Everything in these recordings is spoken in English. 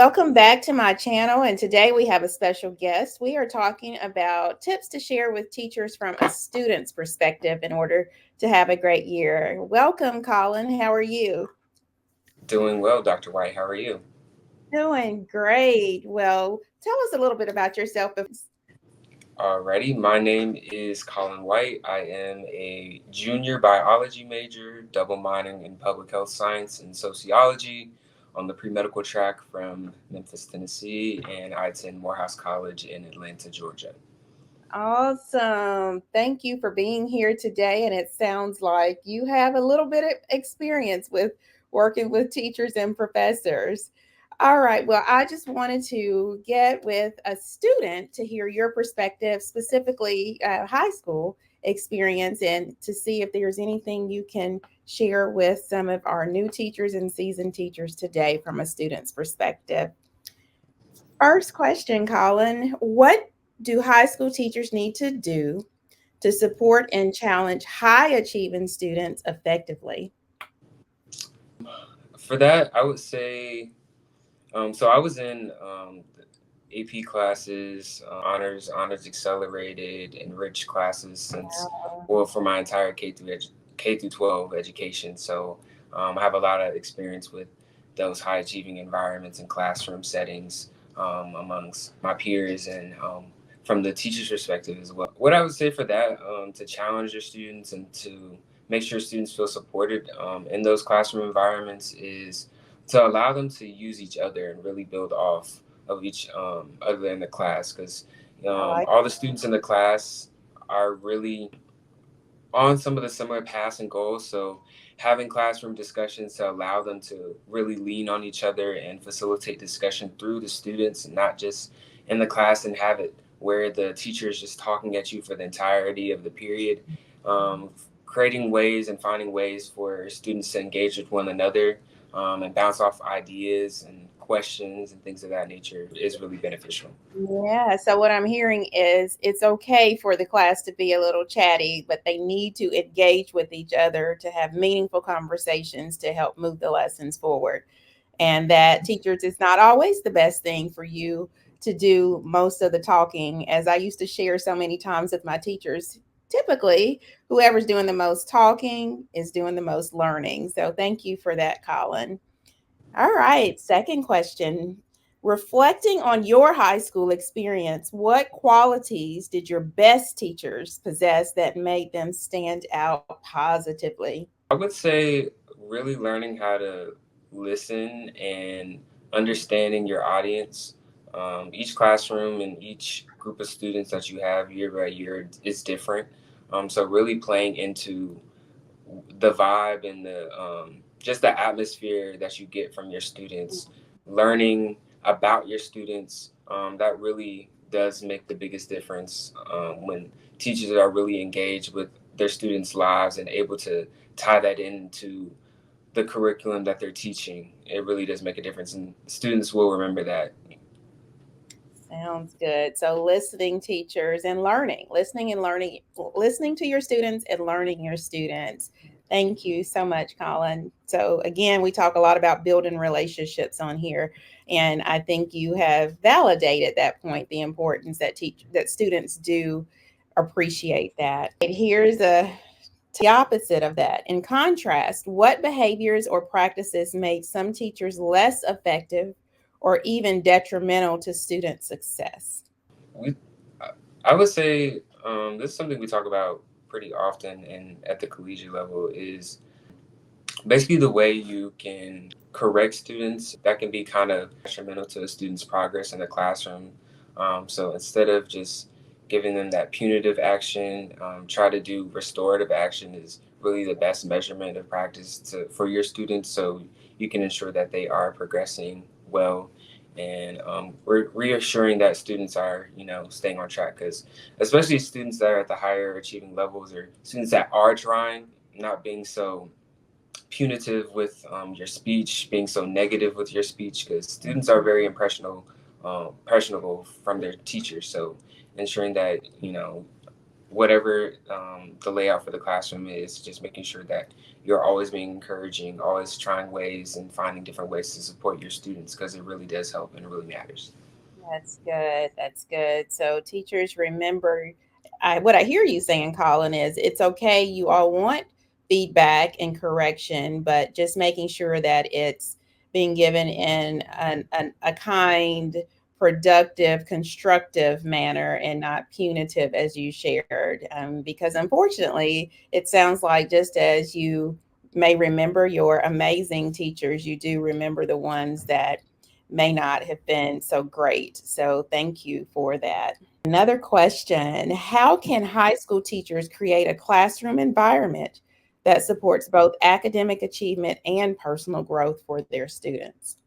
Welcome back to my channel, and today we have a special guest. We are talking about tips to share with teachers from a student's perspective in order to have a great year. Welcome, Colin. How are you? Doing well, Dr. White. How are you? Doing great. Well, tell us a little bit about yourself. Alrighty, my name is Colin White. I am a junior biology major, double minoring in public health science and sociology on the pre-medical track from Memphis, Tennessee, and I attend Morehouse College in Atlanta, Georgia. Awesome. Thank you for being here today. And it sounds like you have a little bit of experience with working with teachers and professors. All right. Well, I just wanted to get with a student to hear your perspective, specifically high school experience, and to see if there's anything you can share with some of our new teachers and seasoned teachers today from a student's perspective. First question, Colin. What do high school teachers need to do to support and challenge high achieving students effectively? For that, I would say, so I was in AP classes, honors accelerated, enriched classes since, well, for my entire K through 12 education. So I have a lot of experience with those high achieving environments and classroom settings amongst my peers and from the teacher's perspective as well. What I would say for that, to challenge your students and to make sure students feel supported in those classroom environments is to allow them to use each other and really build off of each other in the class, because I like all the students in the class are really on some of the similar paths and goals. So having classroom discussions to allow them to really lean on each other and facilitate discussion through the students and not just in the class, and have it where the teacher is just talking at you for the entirety of the period. Creating ways and finding ways for students to engage with one another and bounce off ideas and questions and things of that nature is really beneficial. Yeah. So what I'm hearing is it's okay for the class to be a little chatty, but they need to engage with each other to have meaningful conversations to help move the lessons forward. And that teachers, it's not always the best thing for you to do most of the talking. As I used to share so many times with my teachers, typically whoever's doing the most talking is doing the most learning. So thank you for that, Colin. All right, second question. Reflecting on your high school experience, what qualities did your best teachers possess that made them stand out positively? I would say really learning how to listen and understanding your audience. Each classroom and each group of students that you have year by year is different. So really playing into the vibe and the just the atmosphere that you get from your students, learning about your students, that really does make the biggest difference when teachers are really engaged with their students' lives and able to tie that into the curriculum that they're teaching. It really does make a difference, and students will remember that. Sounds good. So listening teachers and learning, listening to your students and learning your students. Thank you so much, Colin. So again, we talk a lot about building relationships on here, and I think you have validated that point, the importance that students do appreciate that. Here's the opposite of that. In contrast, what behaviors or practices make some teachers less effective or even detrimental to student success? We, I would say this is something we talk about pretty often and at the collegiate level is basically the way you can correct students that can be kind of detrimental to a student's progress in the classroom. So instead of just giving them that punitive action, try to do restorative action is really the best measurement of practice for your students, so you can ensure that they are progressing well, and reassuring that students are, staying on track, because especially students that are at the higher achieving levels or students that are trying, not being so punitive with your speech, being so negative with your speech, because students are very impressionable from their teachers. So ensuring that whatever the layout for the classroom is, just making sure that you're always being encouraging, always trying ways and finding different ways to support your students because it really does help and it really matters. That's good. That's good. So teachers remember, what I hear you saying, Colin, is it's okay. You all want feedback and correction, but just making sure that it's being given in a kind, productive, constructive manner and not punitive, as you shared. Because unfortunately, it sounds like just as you may remember your amazing teachers, you do remember the ones that may not have been so great. So thank you for that. Another question: how can high school teachers create a classroom environment that supports both academic achievement and personal growth for their students?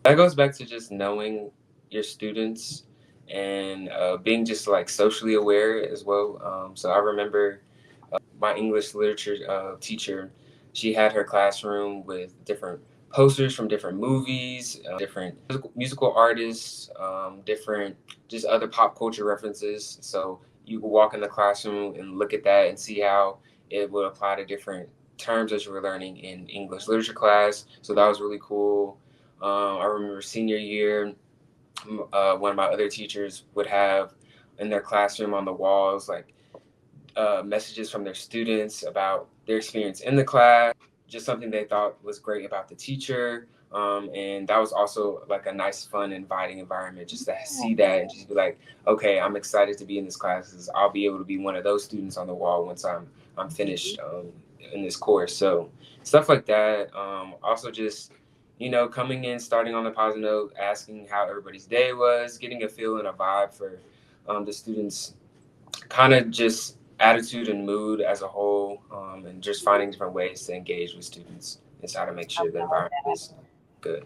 That goes back to just knowing your students and being just like socially aware as well. So I remember my English literature teacher, she had her classroom with different posters from different movies, different musical artists, different just other pop culture references. So you could walk in the classroom and look at that and see how it would apply to different terms that you were learning in English literature class. So that was really cool. I remember senior year, one of my other teachers would have in their classroom on the walls like messages from their students about their experience in the class, just something they thought was great about the teacher. And that was also like a nice, fun, inviting environment just to see that and just be like, okay, I'm excited to be in this class because I'll be able to be one of those students on the wall once I'm finished in this course. So stuff like that. Also just coming in, starting on a positive note, asking how everybody's day was, getting a feel and a vibe for the students' kind of just attitude and mood as a whole, and just finding different ways to engage with students is how to make sure the environment is good.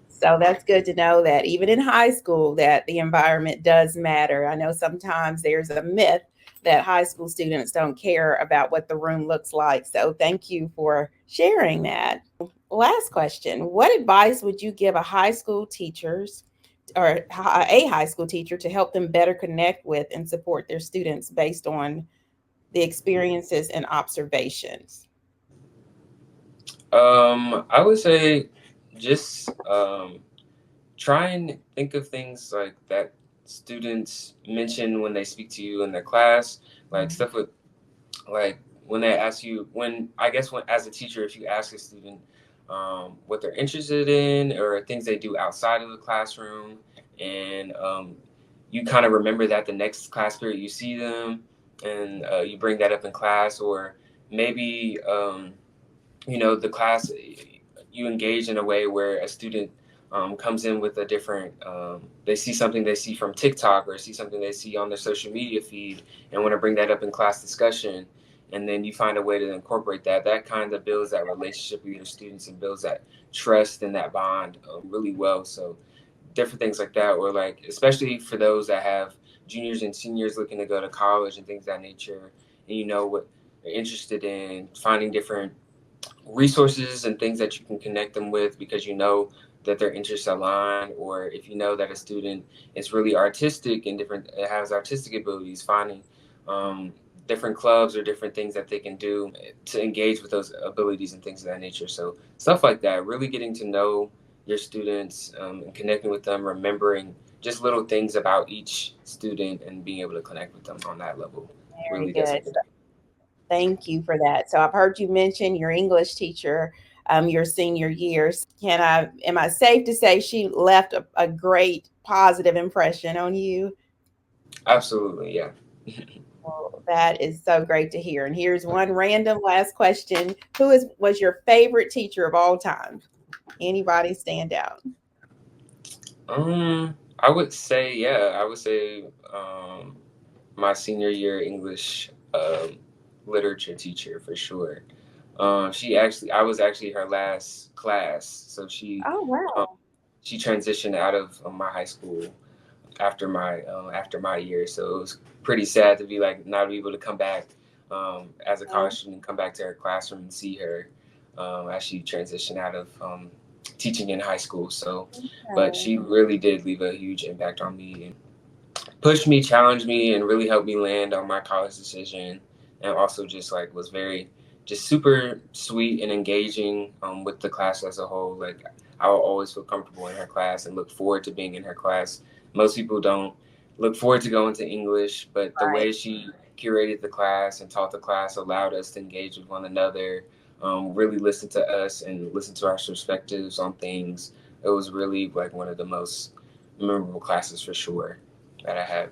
So that's good to know that even in high school that the environment does matter. I know sometimes there's a myth that high school students don't care about what the room looks like. So thank you for sharing that. Last question: what advice would you give a high school teachers or a high school teacher to help them better connect with and support their students based on the experiences and observations? I would say just try and think of things like that students mention when they speak to you in their class, like stuff with like when they ask you when I guess when as a teacher if you ask a student what they're interested in or things they do outside of the classroom and you kind of remember that the next class period you see them and you bring that up in class or maybe the class you engage in a way where a student comes in with a different they see something they see from TikTok or see something they see on their social media feed and want to bring that up in class discussion and then you find a way to incorporate that kind of builds that relationship with your students and builds that trust and that bond really well. So different things like that or like especially for those that have juniors and seniors looking to go to college and things of that nature and you know what they're interested in finding different resources and things that you can connect them with because you know that their interests align or if you know that a student is really artistic and different has artistic abilities finding um, different clubs or different things that they can do to engage with those abilities and things of that nature. So stuff like that, really getting to know your students and connecting with them, remembering just little things about each student and being able to connect with them on that level Very really does good. a good. Thank you for that. So I've heard you mention your English teacher, your senior years. Am I safe to say she left a great positive impression on you? Absolutely, yeah. Well, that is so great to hear. And here's one random last question: was your favorite teacher of all time? Anybody stand out? I would say, yeah, I would say my senior year English literature teacher for sure. I was actually her last class, so Oh um, wow. she transitioned out of my high school after my year. So it was pretty sad to be like not be able to come back as a Oh, college student, come back to her classroom and see her as she transitioned out of teaching in high school. So, but she okay. really did leave a huge impact on me pushed me, challenged me, and really helped me land on my college decision. And also just like was very, just super sweet and engaging with the class as a whole. Like I will always feel comfortable in her class and look forward to being in her class. Most people don't look forward to going to English, but the Right. way she curated the class and taught the class allowed us to engage with one another, really listen to us and listen to our perspectives on things. It was really like one of the most memorable classes for sure that I had.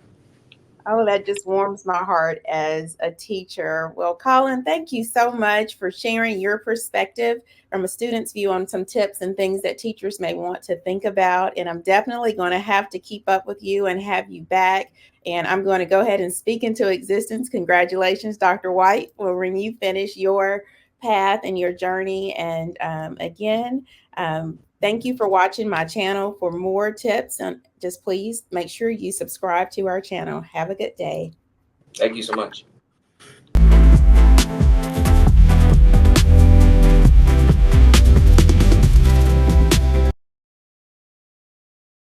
Oh, that just warms my heart as a teacher. Well, Colin, thank you so much for sharing your perspective from a student's view on some tips and things that teachers may want to think about. And I'm definitely going to have to keep up with you and have you back. And I'm going to go ahead and speak into existence. Congratulations, Dr. White, for when you finish your path and your journey. And again, thank you for watching my channel. For more tips, and just please make sure you subscribe to our channel. Have a good day. Thank you so much.